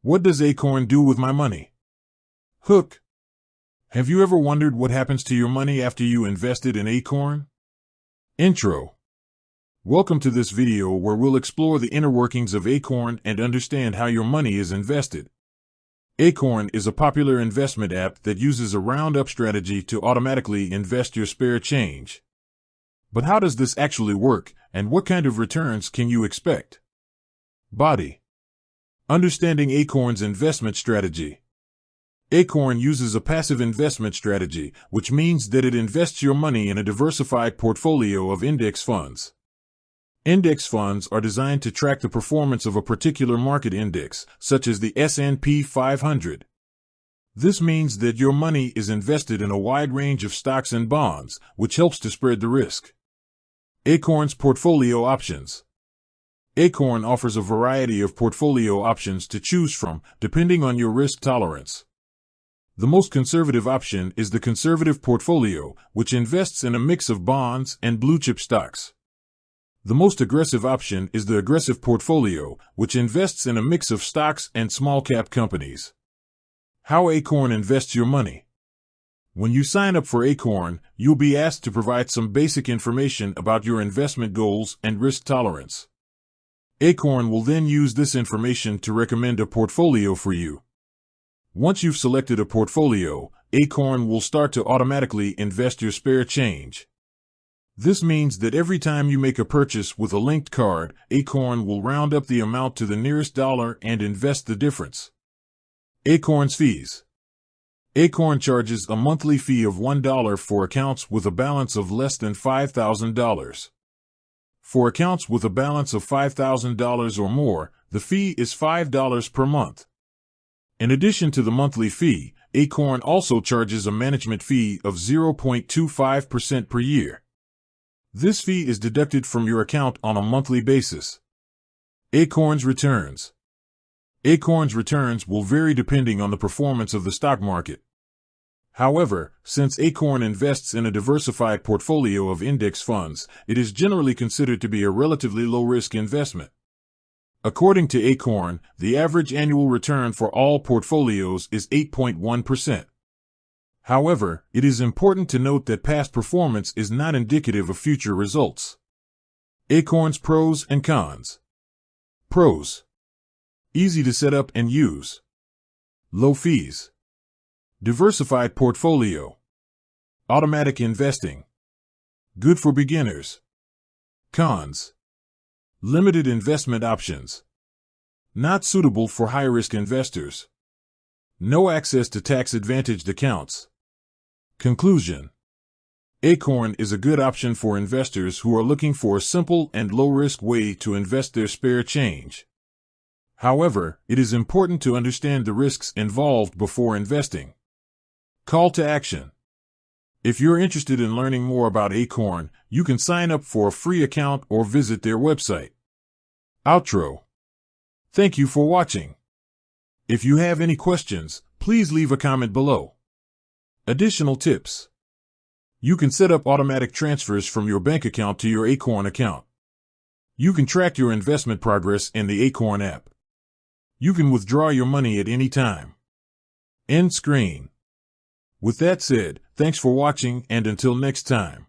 What does Acorn do with my money? Hook. Have you ever wondered what happens to your money after you invested in Acorn? Intro. Welcome to this video where we'll explore the inner workings of Acorn and understand how your money is invested. Acorn is a popular investment app that uses a roundup strategy to automatically invest your spare change. But how does this actually work, and what kind of returns can you expect? Body. Understanding Acorn's investment strategy. Acorn uses a passive investment strategy, which means that it invests your money in a diversified portfolio of index funds. Index funds are designed to track the performance of a particular market index, such as the S&P 500. This means that your money is invested in a wide range of stocks and bonds, which helps to spread the risk. Acorn's portfolio options. Acorn offers a variety of portfolio options to choose from, depending on your risk tolerance. The most conservative option is the conservative portfolio, which invests in a mix of bonds and blue-chip stocks. The most aggressive option is the aggressive portfolio, which invests in a mix of stocks and small-cap companies. How Acorn invests your money. When you sign up for Acorn, you'll be asked to provide some basic information about your investment goals and risk tolerance. Acorn will then use this information to recommend a portfolio for you. Once you've selected a portfolio, Acorn will start to automatically invest your spare change. This means that every time you make a purchase with a linked card, Acorn will round up the amount to the nearest dollar and invest the difference. Acorn's fees. Acorn charges a monthly fee of $1 for accounts with a balance of less than $5,000. For accounts with a balance of $5,000 or more, the fee is $5 per month. In addition to the monthly fee, Acorn also charges a management fee of 0.25% per year. This fee is deducted from your account on a monthly basis. Acorn's returns. Acorn's returns will vary depending on the performance of the stock market. However, since Acorn invests in a diversified portfolio of index funds, it is generally considered to be a relatively low-risk investment. According to Acorn, the average annual return for all portfolios is 8.1%. However, it is important to note that past performance is not indicative of future results. Acorn's pros and cons. Pros. Easy to set up and use. Low fees. Diversified portfolio. Automatic investing. Good for beginners. Cons. Limited investment options. Not suitable for high-risk investors. No access to tax-advantaged accounts. Conclusion. Acorn is a good option for investors who are looking for a simple and low-risk way to invest their spare change. However, it is important to understand the risks involved before investing. Call to action. If you're interested in learning more about Acorn, you can sign up for a free account or visit their website. Outro. Thank you for watching. If you have any questions, please leave a comment below. Additional tips. You can set up automatic transfers from your bank account to your Acorn account. You can track your investment progress in the Acorn app. You can withdraw your money at any time. End screen. With that said, thanks for watching and until next time.